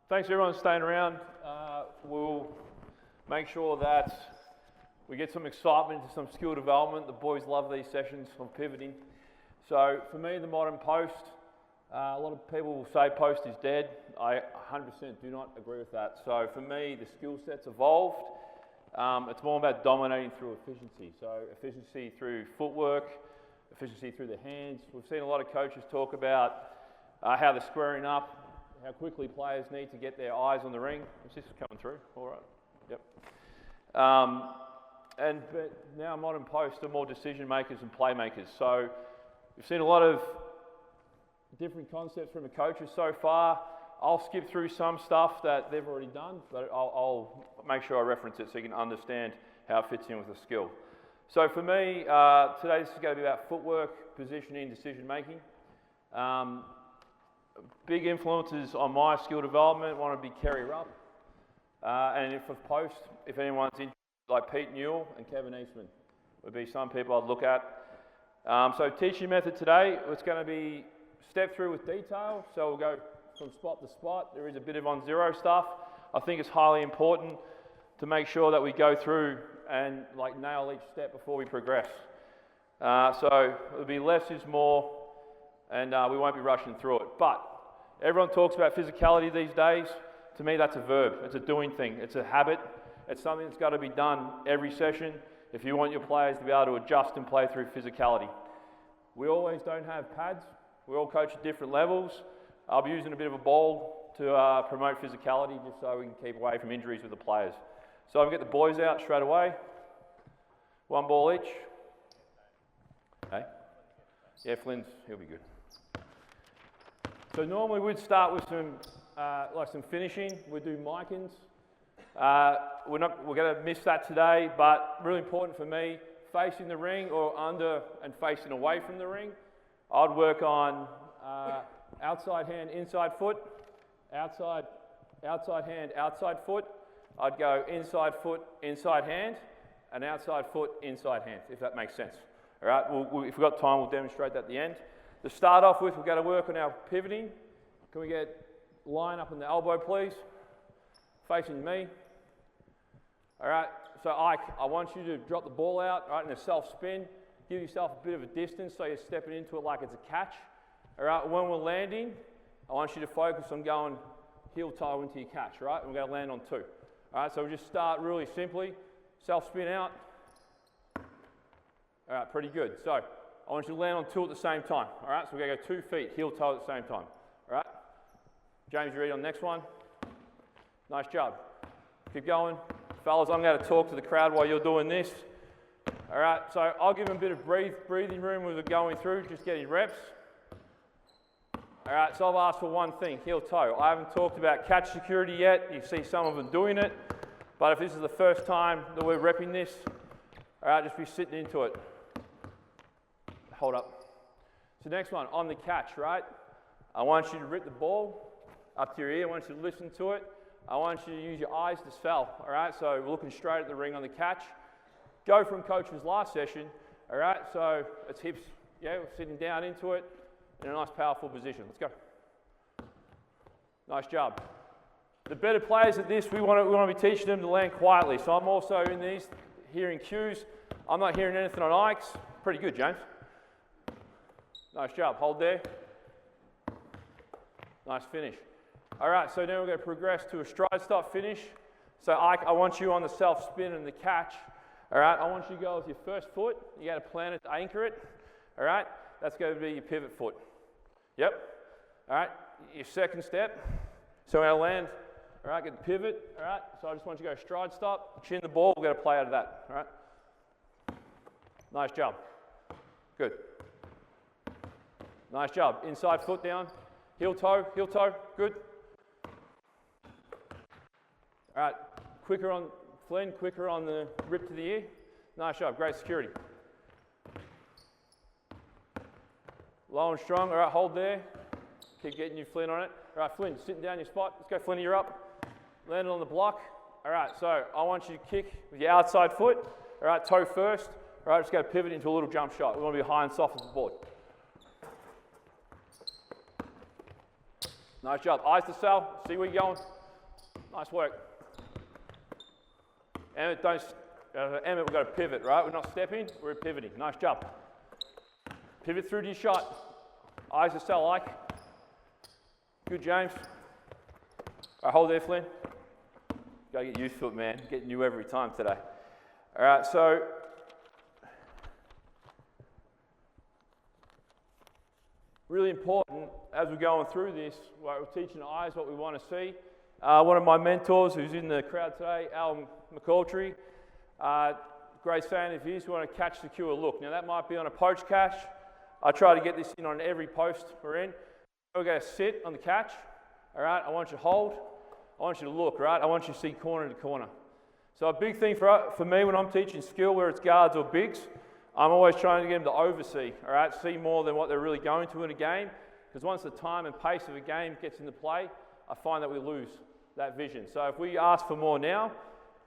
Thanks everyone for staying around. We'll make sure that we get some excitement into some skill development. The boys love these sessions on pivoting. So for me, the modern post, a lot of people will say post is dead. I 100% do not agree with that. So for me, the skill set's evolved. It's more about dominating through efficiency. So efficiency through footwork, efficiency through the hands. We've seen a lot of coaches talk about how they're squaring up, how quickly players need to get their eyes on the ring. Is this coming through? All right. Yep. But now modern posts are more decision makers and playmakers. So we've seen a lot of different concepts from the coaches so far. I'll skip through some stuff that they've already done, but I'll make sure I reference it so you can understand how it fits in with the skill. So for me, today this is going to be about footwork, positioning, decision making. Big influences on my skill development want to be Kerry Rupp, and if of post, if anyone's interested, like Pete Newell and Kevin Eastman would be some people I'd look at. So teaching method today, it's going to be step through with detail. So we'll go from spot to spot. There is a bit of on zero stuff. I think it's highly important to make sure that we go through and like nail each step before we progress. So it'll be less is more, and we won't be rushing through it. But everyone talks about physicality these days. To me, that's a verb. It's a doing thing. It's a habit. It's something that's got to be done every session if you want your players to be able to adjust and play through physicality. We always don't have pads. We all coach at different levels. I'll be using a bit of a ball to promote physicality just so we can keep away from injuries with the players. So I'll get the boys out straight away. One ball each. Okay. Yeah, Flynn's, he'll be good. So normally we'd start with some finishing. We'd do mic-ins. We're going to miss that today, but really important for me, facing the ring or under and facing away from the ring. I'd work on outside hand, inside foot, outside hand, outside foot. I'd go inside foot, inside hand, and outside foot, inside hand, if that makes sense. All right, if we've got time, we'll demonstrate that at the end. To start off with, we're going to work on our pivoting. Can we get line up on the elbow, please? Facing me. All right, so Ike, I want you to drop the ball out, right, in a self-spin. Give yourself a bit of a distance so you're stepping into it like it's a catch. All right, when we're landing, I want you to focus on going heel toe into your catch, right? And we're going to land on two. All right, so we'll just start really simply. Self-spin out. All right, pretty good. So I want you to land on two at the same time. All right, so we're going to go 2 feet, heel toe at the same time. All right, James, you ready on the next one? Nice job. Keep going. Fellas, I'm going to talk to the crowd while you're doing this. All right, so I'll give them a bit of breathing room as we're going through, just getting reps. All right, so I've asked for one thing, heel toe. I haven't talked about catch security yet. You see some of them doing it. But if this is the first time that we're repping this, all right, just be sitting into it. Hold up. So next one, on the catch, right? I want you to rip the ball up to your ear. I want you to listen to it. I want you to use your eyes to sell, all right? So we're looking straight at the ring on the catch. Go from coach's last session, all right? So it's hips, yeah, we're sitting down into it in a nice, powerful position. Let's go. Nice job. The better players at this, we want to be teaching them to land quietly. So I'm also in these hearing cues. I'm not hearing anything on Ike's. Pretty good, James. Nice job. Hold there. Nice finish. All right, so now we're going to progress to a stride stop finish. So Ike, I want you on the self-spin and the catch. All right, I want you to go with your first foot. You got to plant it to anchor it. All right, that's going to be your pivot foot. Yep. All right, your second step. So we're going to land. All right, get the pivot. All right, so I just want you to go stride stop, chin the ball. We're going to play out of that. All right. Nice job. Good. Nice job. Inside foot down. Heel toe. Good. All right, quicker on Flynn, quicker on the rip to the ear. Nice job, great security. Low and strong, all right, hold there. Keep getting you Flynn on it. All right, Flynn, sitting down your spot. Let's go, Flynn, you're up. Landing on the block. All right, so I want you to kick with your outside foot. All right, toe first. All right, just go pivot into a little jump shot. We want to be high and soft as the board. Nice job. Eyes to sell. See where you're going. Nice work. Emmett, Emmett, we've got to pivot, right? We're not stepping, we're pivoting. Nice job. Pivot through to your shot. Eyes are so like. Good, James. All right, hold there, Flynn. Gotta get used to it, man. Getting you every time today. All right, so really important as we're going through this, we're teaching eyes what we want to see. One of my mentors who's in the crowd today, Al McCalltree, great fan of his, we want to catch, secure, look. Now that might be on a poach catch. I try to get this in on every post we're in. We're going to sit on the catch, all right? I want you to hold. I want you to look, right? I want you to see corner to corner. So a big thing for me when I'm teaching skill, where it's guards or bigs, I'm always trying to get them to oversee, all right? See more than what they're really going to in a game. Because once the time and pace of a game gets into play, I find that we lose that vision. So if we ask for more now,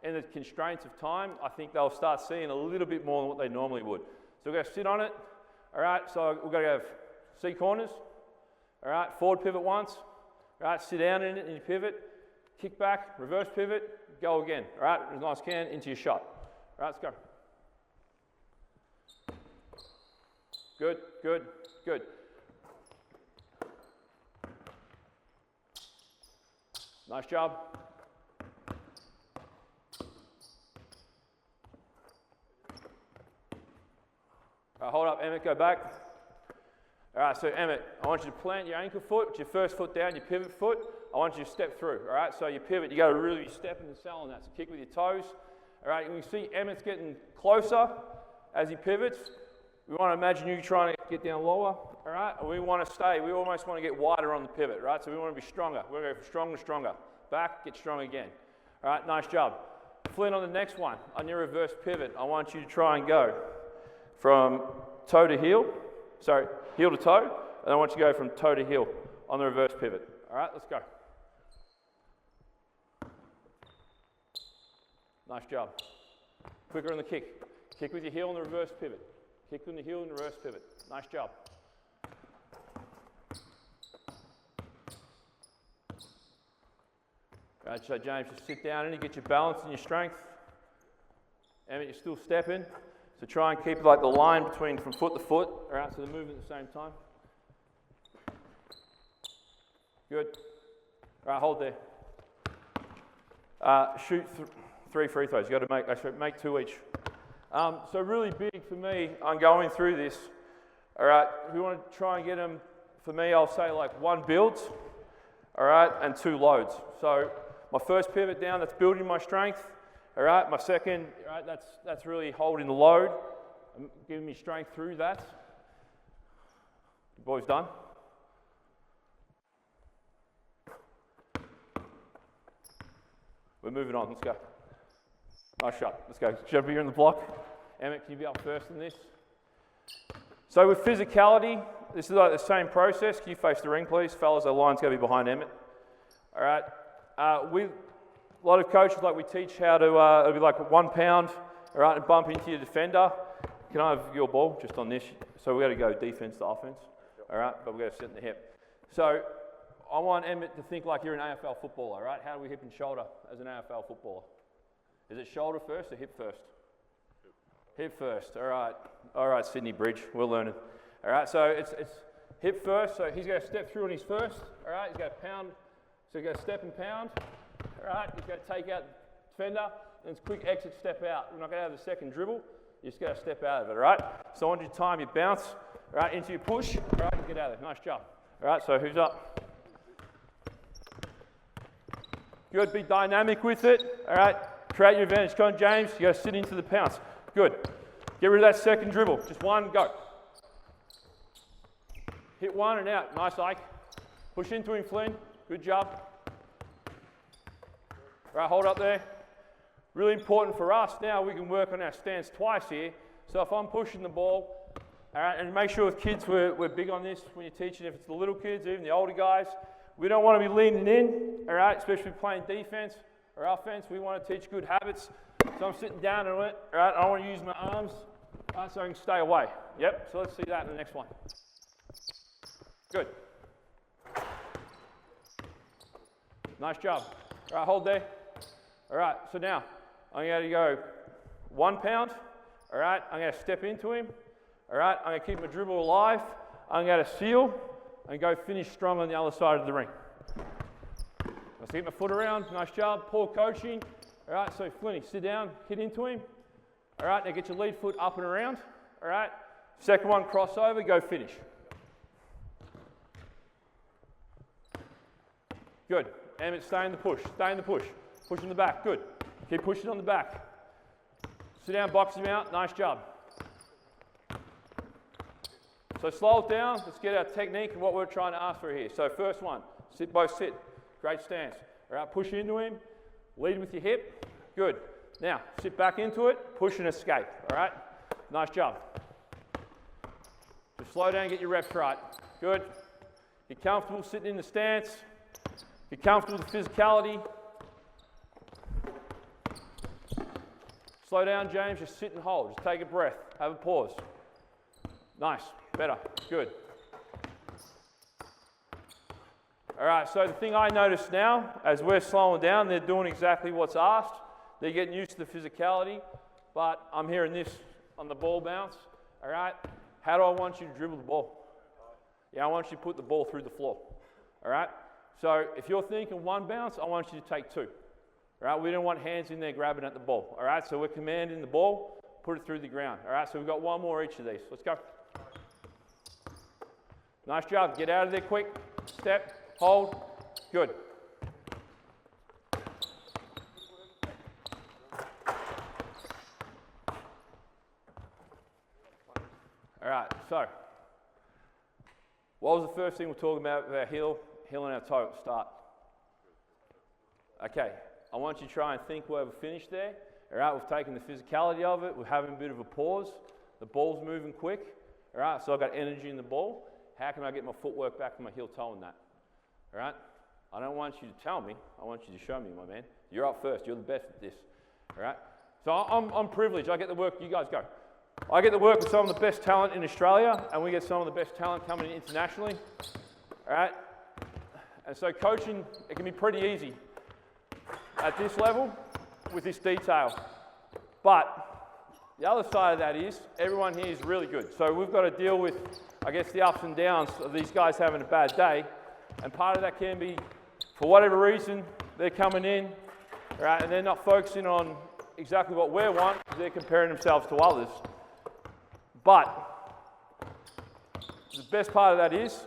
in the constraints of time, I think they'll start seeing a little bit more than what they normally would. So we're going to sit on it, all right? So we're going to have see corners, all right? Forward pivot once, all right? Sit down in it and you pivot, kick back, reverse pivot, go again, all right? As nice as can into your shot. All right, let's go. Good, good, good. Nice job. All right, hold up, Emmett, go back. All right, so Emmett, I want you to plant your ankle foot, with your first foot down, your pivot foot. I want you to step through, all right? So you pivot, you got to really step in the cell on that. So kick with your toes. All right, and you see Emmett's getting closer as he pivots. We want to imagine you trying to get down lower, all right? And we want to stay, we almost want to get wider on the pivot, right? So we want to be stronger. We're going to go from strong to stronger. Back, get strong again. All right, nice job. Flynn, on the next one, on your reverse pivot, I want you to try and go from toe to heel, heel to toe, and I want you to go from toe to heel on the reverse pivot. All right, let's go. Nice job. Quicker on the kick. Kick with your heel on the reverse pivot. Kick with the heel and the reverse pivot. Nice job. All right, so James, just sit down and you get your balance and your strength. Emmett, you're still stepping. So try and keep like the line between from foot to foot, all right, so they're moving at the same time. Good. All right, hold there. Shoot 3 free throws. You've got to make 2 each. So really big for me on going through this, all right, if we want to try and get them, for me, I'll say like 1 builds, all right, and 2 loads. So my first pivot down, that's building my strength, all right. My second, all right, that's really holding the load, and giving me strength through that. You boys done? We're moving on, let's go. Nice shot, let's go. Jump here in the block. Emmett, can you be up first in this? So with physicality, this is like the same process. Can you face the ring, please? Fellas, the line's going to be behind Emmett. All right. A lot of coaches, like we teach how to, it'll be like 1 pound, all right, and bump into your defender. Can I have your ball just on this? So we've got to go defense to offense, all right, but we've got to sit in the hip. So I want Emmett to think like you're an AFL footballer, all right? How do we hip and shoulder as an AFL footballer? Is it shoulder first or hip first? Hip first, all right. All right, Sydney Bridge, we're learning. All right, so it's hip first, so he's going to step through on his first, all right? He's going to pound, so he's going to step and pound, all right? He's going to take out defender, and it's quick exit, step out. We're not going to have the second dribble, you just got to step out of it, all right? So I want you to time your bounce, all right, into your push, all right, and get out of there. Nice job. All right, so who's up? Good, be dynamic with it, all right? Create your advantage. Come on, James, you got to sit into the pounce. Good. Get rid of that second dribble. Just 1, go. Hit 1 and out. Nice, Ike. Push into him, Flynn. Good job. All right, hold up there. Really important for us now, we can work on our stance twice here. So if I'm pushing the ball, all right, and make sure with kids, we're big on this when you're teaching, if it's the little kids, even the older guys, we don't want to be leaning in, all right, especially playing defense or offense. We want to teach good habits. So I'm sitting down and all right, I want to use my arms, all right, so I can stay away. Yep, so let's see that in the next one. Good. Nice job. All right, hold there. All right, so now I'm going to go 1 pound. All right, I'm going to step into him. All right, I'm going to keep my dribble alive. I'm going to seal and go finish strong on the other side of the ring. Let's get my foot around. Nice job. Poor coaching. All right, so Flinny, sit down, hit into him. All right, now get your lead foot up and around. All right, second one, cross over, go finish. Good. Emmett, stay in the push. Stay in the push. Push in the back. Good. Keep pushing on the back. Sit down, box him out. Nice job. So slow it down. Let's get our technique and what we're trying to ask for here. So first one, sit, both sit. Great stance. All right, push into him. Lead with your hip. Good. Now, sit back into it. Push and escape. All right? Nice job. Just slow down, get your reps right. Good. Get comfortable sitting in the stance. Get comfortable with physicality. Slow down, James. Just sit and hold. Just take a breath. Have a pause. Nice. Better. Good. All right, so the thing I notice now, as we're slowing down, they're doing exactly what's asked. They're getting used to the physicality, but I'm hearing this on the ball bounce. All right, how do I want you to dribble the ball? Yeah, I want you to put the ball through the floor. All right, so if you're thinking 1 bounce, I want you to take 2. All right, we don't want hands in there grabbing at the ball. All right, so we're commanding the ball, put it through the ground. All right, so we've got 1 more each of these. Let's go. Nice job. Get out of there quick. Step. Hold. Good. All right, so what was the first thing we're talking about with our heel and our toe at the start? Okay, I want you to try and think where we've finished there. All right, we've taken the physicality of it. We're having a bit of a pause. The ball's moving quick. All right, so I've got energy in the ball. How can I get my footwork back to my heel toe in that? All right? I don't want you to tell me. I want you to show me, my man. You're up first. You're the best at this. All right? So I'm privileged. I get to work. You guys go. I get to work with some of the best talent in Australia, and we get some of the best talent coming in internationally. All right? And so coaching, it can be pretty easy at this level with this detail. But the other side of that is everyone here is really good. So we've got to deal with, I guess, the ups and downs of these guys having a bad day. And part of that can be, for whatever reason, they're coming in, right, and they're not focusing on exactly what we want, they're comparing themselves to others. But the best part of that is,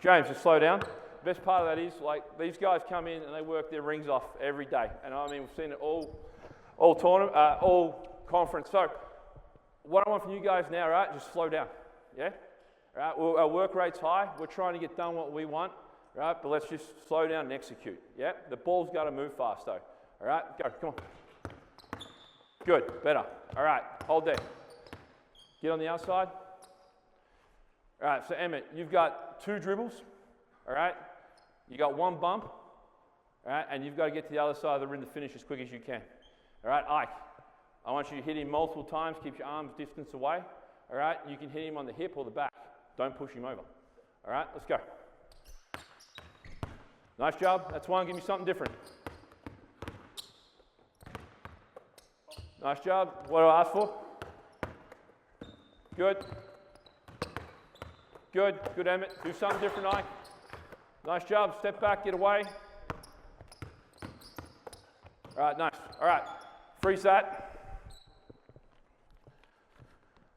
James, just slow down. The best part of that is, like, these guys come in and they work their rings off every day. And I mean, we've seen it all tournament, all conference. So what I want from you guys now, right, just slow down, yeah? Right, well, our work rate's high. We're trying to get done what we want. Right, but let's just slow down and execute. Yeah, the ball's got to move fast though. All right, go, come on. Good, better. All right, hold there. Get on the outside. All right, so Emmett, you've got 2 dribbles. All right, you got 1 bump. All right, and you've got to get to the other side of the rim to finish as quick as you can. All right, Ike, I want you to hit him multiple times. Keep your arms distance away. All right, you can hit him on the hip or the back. Don't push him over. All right, let's go. Nice job. That's 1. Give me something different. Nice job. What do I ask for? Good. Good. Good, Emmett. Do something different, Ike. Nice job. Step back. Get away. All right, nice. All right. Freeze that.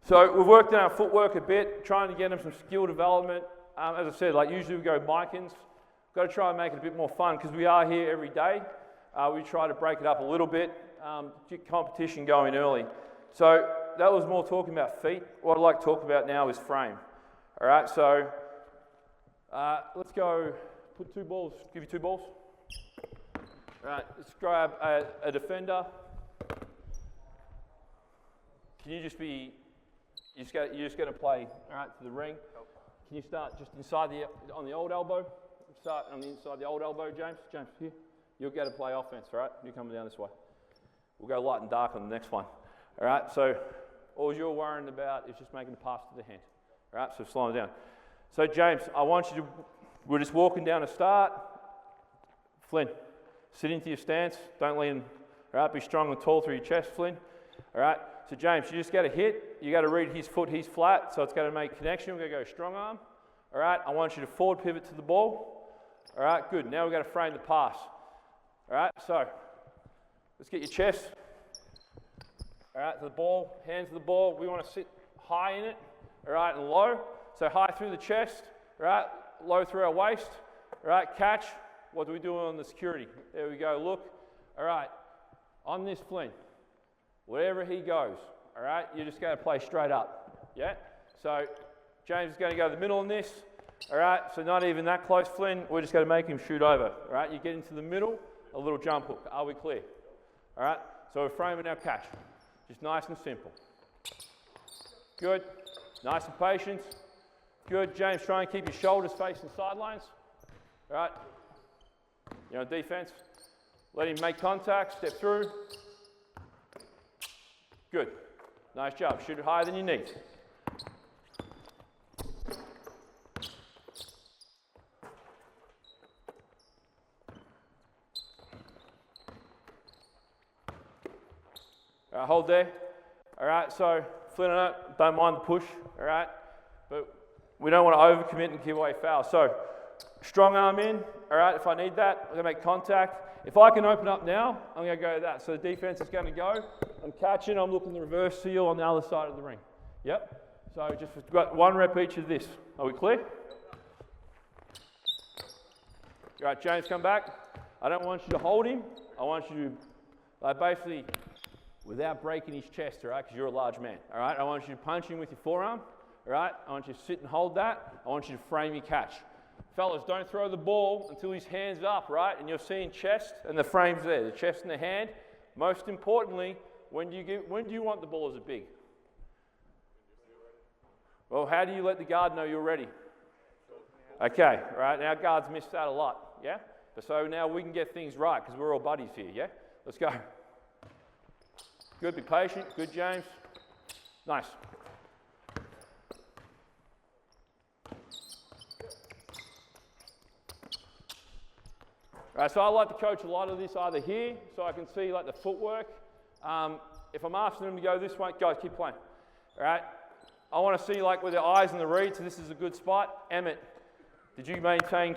So we've worked on our footwork a bit, trying to get them some skill development. As I said, like usually we go Micans. Got to try and make it a bit more fun because we are here every day. We try to break it up a little bit, get competition going early. So that was more talking about feet. What I'd like to talk about now is frame. All right, so let's go, put 2 balls, give you 2 balls. All right, let's grab a defender. Can you just be, you're just going to play, all right, to the ring. Can you start just inside on the old elbow? Start on the inside the old elbow, James. James, here. You'll go to play offense, all right? You're coming down this way. We'll go light and dark on the next one. All right, so all you're worrying about is just making a pass to the hand. All right, so slowing down. So James, I want you to, we're just walking down a start. Flynn, Sit into your stance. Don't lean. All right, be strong and tall through your chest, Flynn. All right, so James, you just got to hit. You got to read his foot. He's flat, so it's got to make connection. We're going to go strong arm. All right, I want you to forward pivot to the ball. All right, good. Now we've got to frame the pass. All right, so let's get your chest. All right, to the ball, hands to the ball. We want to sit high in it, all right, and low. So high through the chest, all right, low through our waist. All right, catch. What do we do on the security? There we go, look. All right, on this Flynn, wherever he goes, all right, you're just going to play straight up, yeah? So James is going to go to the middle on this, all right, so not even that close, Flynn. We're just going to make him shoot over, all right? You get into the middle, a little jump hook. Are we clear? All right, so we're framing our catch. Just nice and simple. Good, nice and patient. Good, James, try and keep your shoulders facing the sidelines. All right, you're on defense. Let him make contact, step through. Good, nice job. Shoot it higher than you need. All right, hold there. All right, so Flynn on it, don't mind the push, all right? But we don't want to overcommit and give away fouls. So strong arm in, all right, if I need that, I'm going to make contact. If I can open up now, I'm going to go to that. So the defense is going to go. I'm catching, I'm looking the reverse seal on the other side of the ring. Yep. So just got 1 rep each of this. Are we clear? All right, James, come back. I don't want you to hold him. I want you to basically, without breaking his chest, all right, because you're a large man. All right, I want you to punch him with your forearm. All right, I want you to sit and hold that. I want you to frame your catch. Fellas, don't throw the ball until his hand's up, right? And you're seeing chest and the frame's there, the chest and the hand. Most importantly, when do you want the ball as a big? Well, how do you let the guard know you're ready? Okay, right, now guards miss that a lot, yeah? But so now we can get things right because we're all buddies here, yeah? Let's go. Good, be patient. Good, James. Nice. Right, so I like to coach a lot of this either here, so I can see like the footwork. If I'm asking them to go this way, guys, keep playing. All right. I want to see like with the eyes and the read, so this is a good spot. Emmett, did you maintain